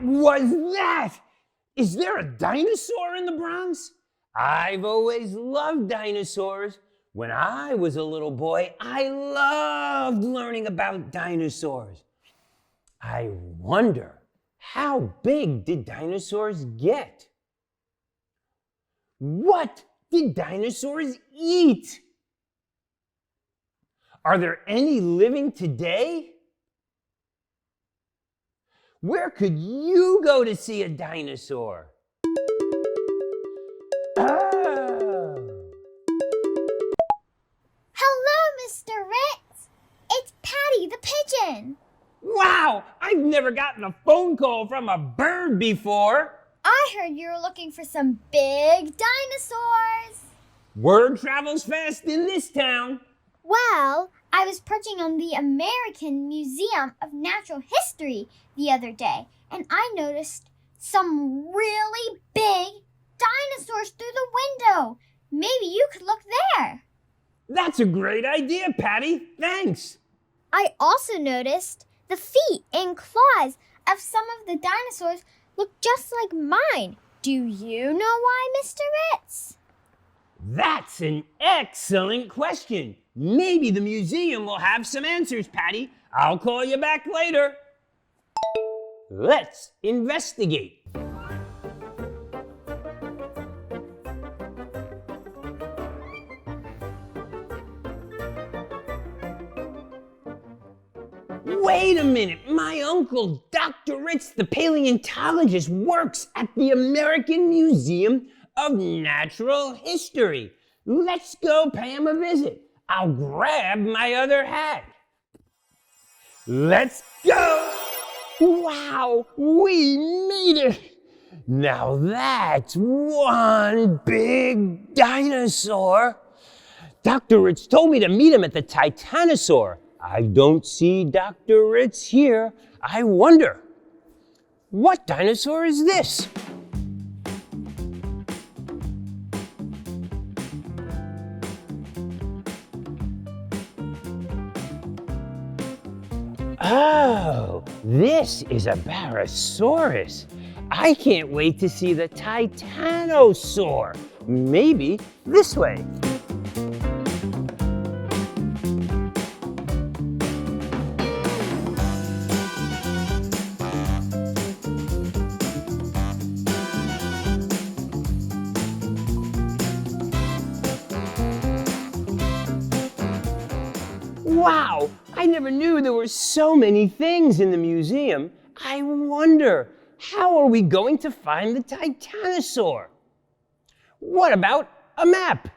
was that? Is there a dinosaur in the Bronx? I've always loved dinosaurs. When I was a little boy, I loved learning about dinosaurs. I wonder, how big did dinosaurs get? What did dinosaurs eat? Are there any living today? Where could you go to see a dinosaur? Oh. Hello, Mr. Ritz. It's Patti the Pigeon. Wow, I've never gotten a phone call from a bird before. I heard you were looking for some big dinosaurs. Word travels fast in this town. Well, I was perching on the American Museum of Natural History the other day, and I noticed some really big dinosaurs through the window. Maybe you could look there. That's a great idea, Patti. Thanks. I also noticed the feet and claws of some of the dinosaurs look just like mine. Do you know why, Mr. Ritz? That's an excellent question. Maybe the museum will have some answers, Patti. I'll call you back later. Let's investigate. Wait a minute, my uncle, Dr. Ritz, the paleontologist, works at the American Museum of Natural History. Let's go pay him a visit. I'll grab my other hat. Let's go! Wow, we made it! Now that's one big dinosaur. Dr. Ritz told me to meet him at the Titanosaur. I don't see Dr. Ritz here. I wonder, what dinosaur is this? Oh, this is a Barosaurus. I can't wait to see the Titanosaur. Maybe this way. Wow, I never knew there were so many things in the museum. I wonder, how are we going to find the Titanosaur? What about a map?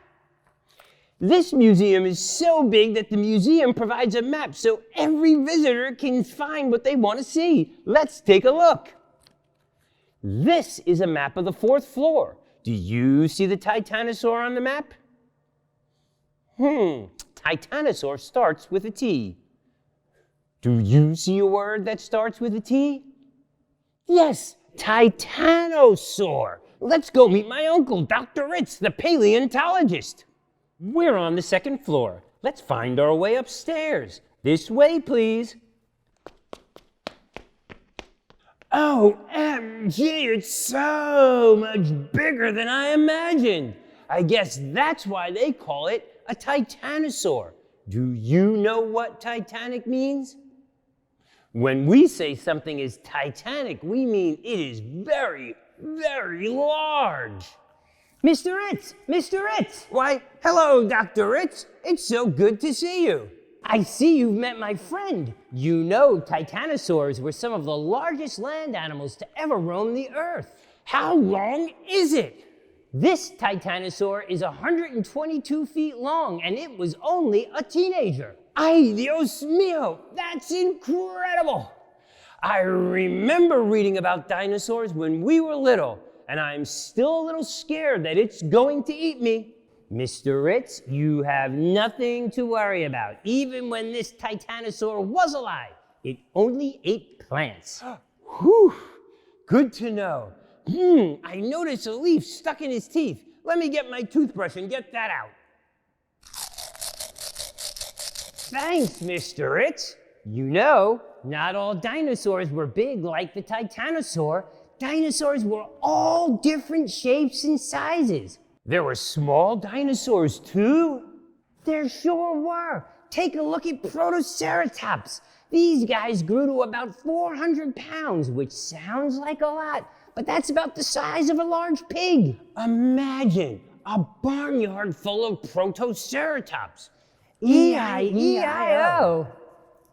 This museum is so big that the museum provides a map so every visitor can find what they want to see. Let's take a look. This is a map of the 4th floor. Do you see the Titanosaur on the map? Titanosaur starts with a T. Do you see a word that starts with a T? Yes, Titanosaur. Let's go meet my uncle, Dr. Ritz, the paleontologist. We're on the 2nd floor. Let's find our way upstairs. This way, please. OMG, it's so much bigger than I imagined. I guess that's why they call it a Titanosaur. Do you know what Titanic means? When we say something is Titanic, we mean it is very, very large. Mr. Ritz! Mr. Ritz! Why, hello, Dr. Ritz. It's so good to see you. I see you've met my friend. You know Titanosaurs were some of the largest land animals to ever roam the earth. How long is it? This Titanosaur is 122 feet long, and it was only a teenager. Ay, Dios mío, that's incredible. I remember reading about dinosaurs when we were little, and I'm still a little scared that it's going to eat me. Mr. Ritz, you have nothing to worry about. Even when this Titanosaur was alive, it only ate plants. Whew, good to know. I noticed a leaf stuck in his teeth. Let me get my toothbrush and get that out. Thanks, Mr. Ritz. You know, not all dinosaurs were big like the Titanosaur. Dinosaurs were all different shapes and sizes. There were small dinosaurs too. There sure were. Take a look at Protoceratops. These guys grew to about 400 pounds, which sounds like a lot, but that's about the size of a large pig. Imagine a barnyard full of Protoceratops. E-I-E-I-O.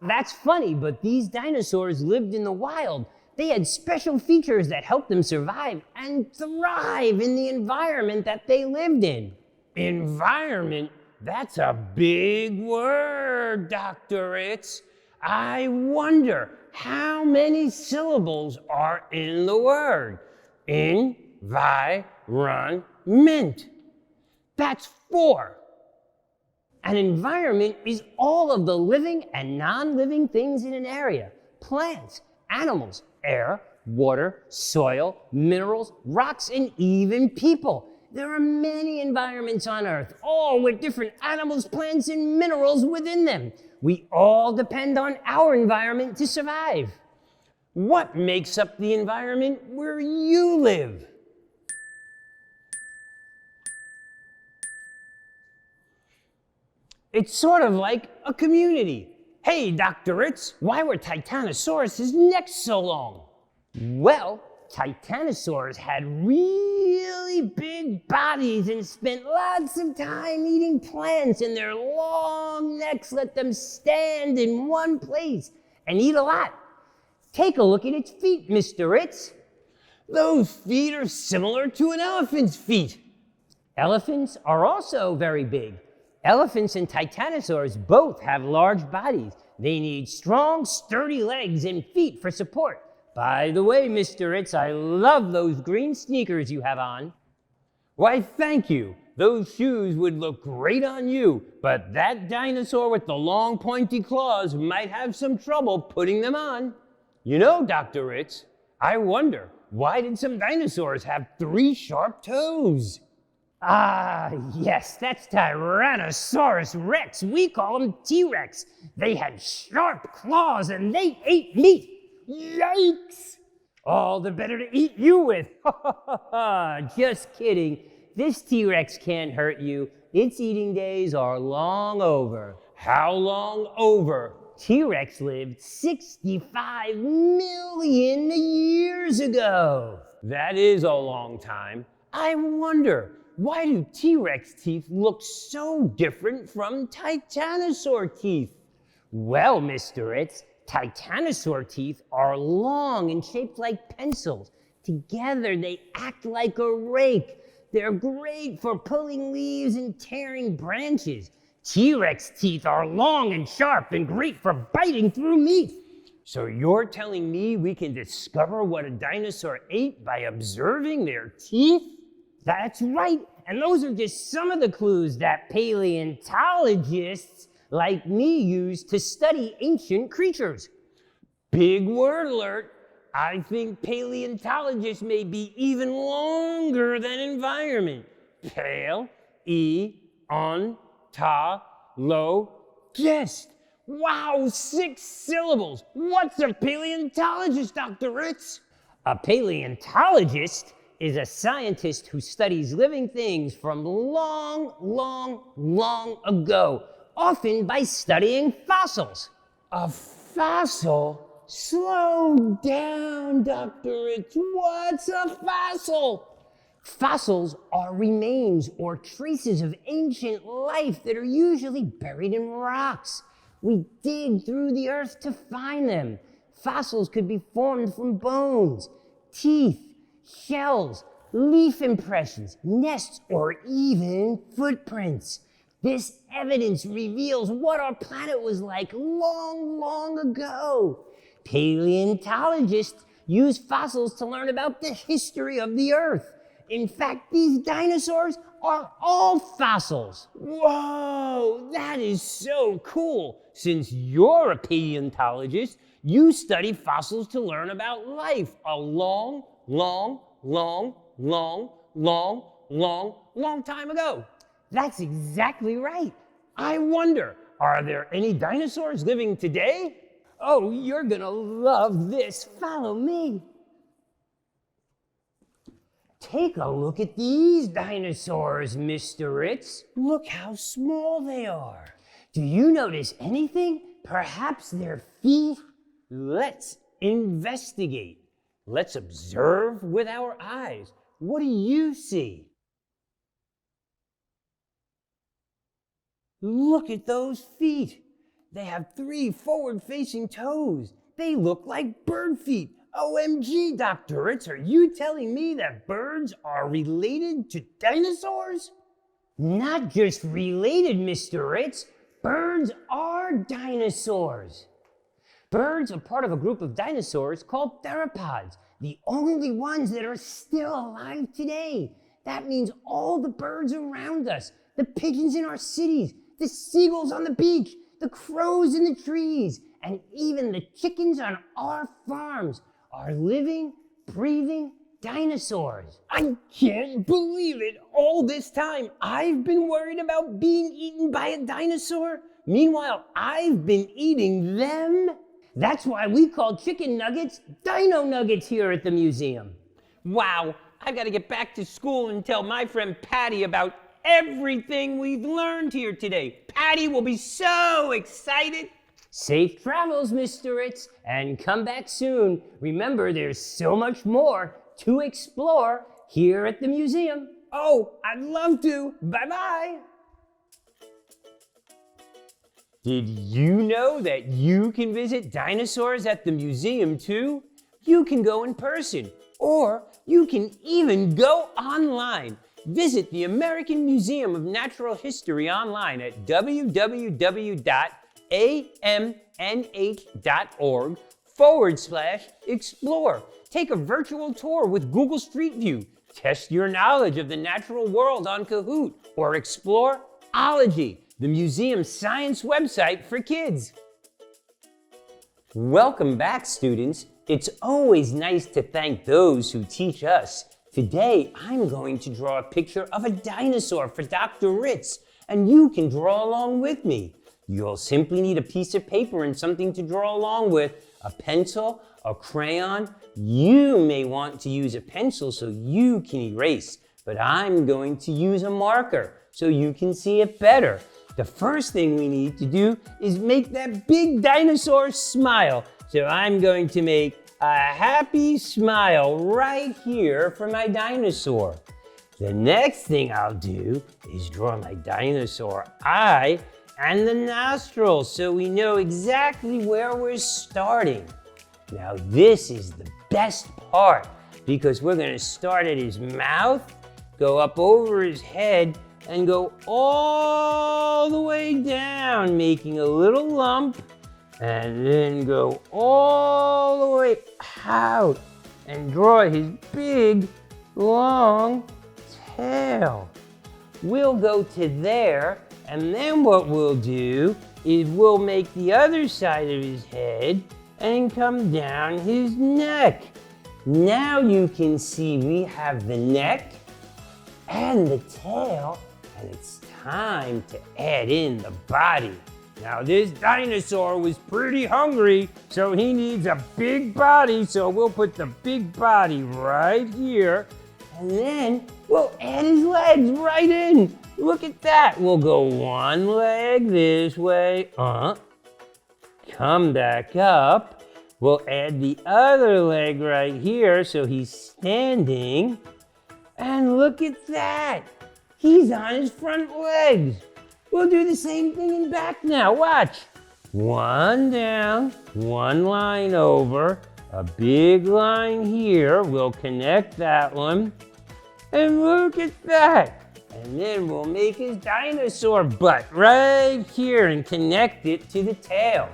That's funny, but these dinosaurs lived in the wild. They had special features that helped them survive and thrive in the environment that they lived in. Environment? That's a big word, Dr. Ritz. I wonder how many syllables are in the word. Environment. That's 4. An environment is all of the living and non-living things in an area. Plants, animals, air, water, soil, minerals, rocks, and even people. There are many environments on Earth, all with different animals, plants, and minerals within them. We all depend on our environment to survive. What makes up the environment where you live? It's sort of like a community. Hey, Dr. Ritz, why were Titanosaurus' necks so long? Well, Titanosaurs had really big bodies and spent lots of time eating plants, and their long necks let them stand in one place and eat a lot. Take a look at its feet, Mr. Ritz. Those feet are similar to an elephant's feet. Elephants are also very big. Elephants and Titanosaurs both have large bodies. They need strong, sturdy legs and feet for support. By the way, Mr. Ritz, I love those green sneakers you have on. Why, thank you. Those shoes would look great on you, but that dinosaur with the long, pointy claws might have some trouble putting them on. You know, Dr. Ritz, I wonder, why did some dinosaurs have 3 sharp toes? Ah, yes, that's Tyrannosaurus Rex. We call him T-Rex. They had sharp claws and they ate meat. Yikes! All the better to eat you with. Just kidding. This T-Rex can't hurt you. Its eating days are long over. How long over? T-Rex lived 65 million years ago. That is a long time. I wonder, why do T-Rex teeth look so different from Titanosaur teeth? Well, Mr. Ritz, Titanosaur teeth are long and shaped like pencils. Together, they act like a rake. They're great for pulling leaves and tearing branches. T-Rex teeth are long and sharp and great for biting through meat. So you're telling me we can discover what a dinosaur ate by observing their teeth? That's right, and those are just some of the clues that paleontologists like me use to study ancient creatures. Big word alert. I think paleontologists may be even longer than environment. Paleontologist. Wow, 6 syllables. What's a paleontologist, Dr. Ritz? A paleontologist is a scientist who studies living things from long, long, long ago, often by studying fossils. A fossil? Slow down, Dr. Ritz. What's a fossil? Fossils are remains or traces of ancient life that are usually buried in rocks. We dig through the earth to find them. Fossils could be formed from bones, teeth, shells, leaf impressions, nests, or even footprints. This evidence reveals what our planet was like long, long ago. Paleontologists use fossils to learn about the history of the Earth. In fact, these dinosaurs are all fossils. Whoa, that is so cool. Since you're a paleontologist, you study fossils to learn about life a long, long, long, long, long, long, long time ago. That's exactly right. I wonder, are there any dinosaurs living today? Oh, you're gonna love this. Follow me. Take a look at these dinosaurs, Mr. Ritz. Look how small they are. Do you notice anything? Perhaps their feet? Let's investigate. Let's observe with our eyes. What do you see? Look at those feet. They have 3 forward-facing toes. They look like bird feet. OMG, Dr. Ritz, are you telling me that birds are related to dinosaurs? Not just related, Mr. Ritz. Birds are dinosaurs. Birds are part of a group of dinosaurs called theropods, the only ones that are still alive today. That means all the birds around us, the pigeons in our cities, the seagulls on the beach, the crows in the trees, and even the chickens on our farms are living, breathing dinosaurs. I can't believe it. All this time, I've been worried about being eaten by a dinosaur. Meanwhile, I've been eating them. That's why we call chicken nuggets dino nuggets here at the museum. Wow, I've got to get back to school and tell my friend Patti about everything we've learned here today. Patti will be so excited. Safe travels, Mr. Ritz, and come back soon. Remember, there's so much more to explore here at the museum. Oh, I'd love to. Bye-bye. Did you know that you can visit dinosaurs at the museum too? You can go in person, or you can even go online. Visit the American Museum of Natural History online at www.amnh.org/explore. Take a virtual tour with Google Street View. Test your knowledge of the natural world on Kahoot or explore Ology, the museum's science website for kids. Welcome back, students. It's always nice to thank those who teach us. Today, I'm going to draw a picture of a dinosaur for Dr. Ritz, and you can draw along with me. You'll simply need a piece of paper and something to draw along with, a pencil, a crayon. You may want to use a pencil so you can erase, but I'm going to use a marker so you can see it better. The first thing we need to do is make that big dinosaur smile. So I'm going to make a happy smile right here for my dinosaur. The next thing I'll do is draw my dinosaur eye and the nostrils so we know exactly where we're starting. Now this is the best part because we're going to start at his mouth, go up over his head, and go all the way down, making a little lump, and then go all the way out and draw his big, long tail. We'll go to there, and then what we'll do is we'll make the other side of his head and come down his neck. Now you can see we have the neck and the tail, and it's time to add in the body. Now this dinosaur was pretty hungry, so he needs a big body, so we'll put the big body right here, and then we'll add his legs right in. Look at that. We'll go one leg this way, come back up. We'll add the other leg right here so he's standing, and look at that. He's on his front legs. We'll do the same thing in back now. Watch. One down, one line over, a big line here. We'll connect that one. And look at that. And then we'll make his dinosaur butt right here and connect it to the tail.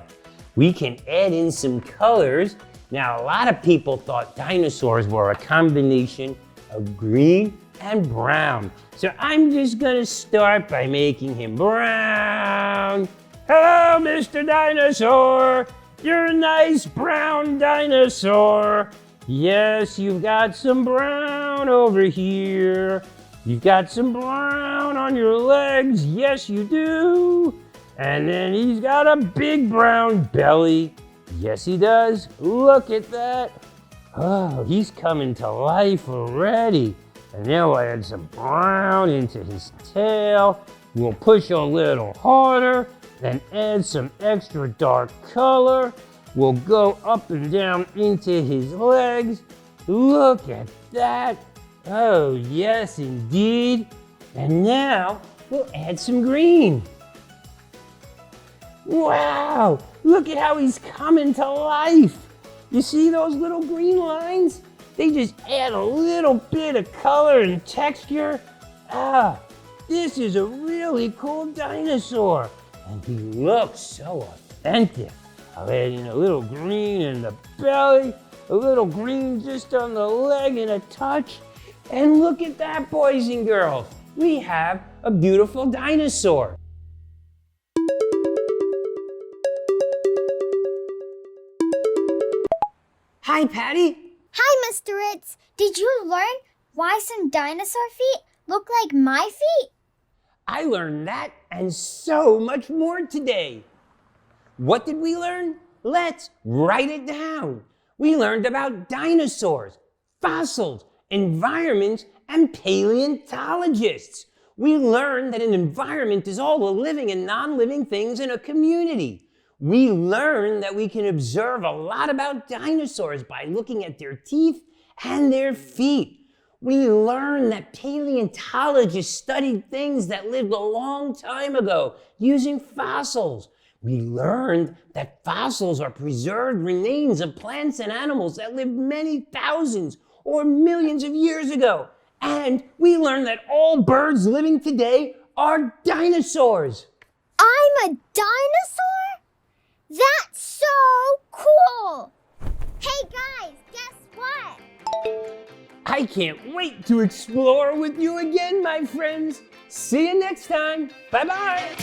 We can add in some colors. Now, a lot of people thought dinosaurs were a combination of green and brown. So I'm just gonna start by making him brown. Hello, Mr. Dinosaur. You're a nice brown dinosaur. Yes, you've got some brown over here. You've got some brown on your legs. Yes, you do. And then he's got a big brown belly. Yes, he does. Look at that. Oh, he's coming to life already. And now we'll add some brown into his tail. We'll push a little harder, then add some extra dark color. We'll go up and down into his legs. Look at that. Oh, yes, indeed. And now we'll add some green. Wow, look at how he's coming to life. You see those little green lines? They just add a little bit of color and texture. This is a really cool dinosaur. And he looks so authentic. I'll add in a little green in the belly, a little green just on the leg and a touch. And look at that, boys and girls. We have a beautiful dinosaur. Hi, Patti. Hi, Mr. Ritz. Did you learn why some dinosaur feet look like my feet? I learned that and so much more today. What did we learn? Let's write it down. We learned about dinosaurs, fossils, environments, and paleontologists. We learned that an environment is all the living and non-living things in a community. We learned that we can observe a lot about dinosaurs by looking at their teeth and their feet. We learned that paleontologists studied things that lived a long time ago using fossils. We learned that fossils are preserved remains of plants and animals that lived many thousands or millions of years ago. And we learned that all birds living today are dinosaurs. I'm a dinosaur? That's so cool! Hey guys, guess what? I can't wait to explore with you again, my friends. See you next time. Bye-bye.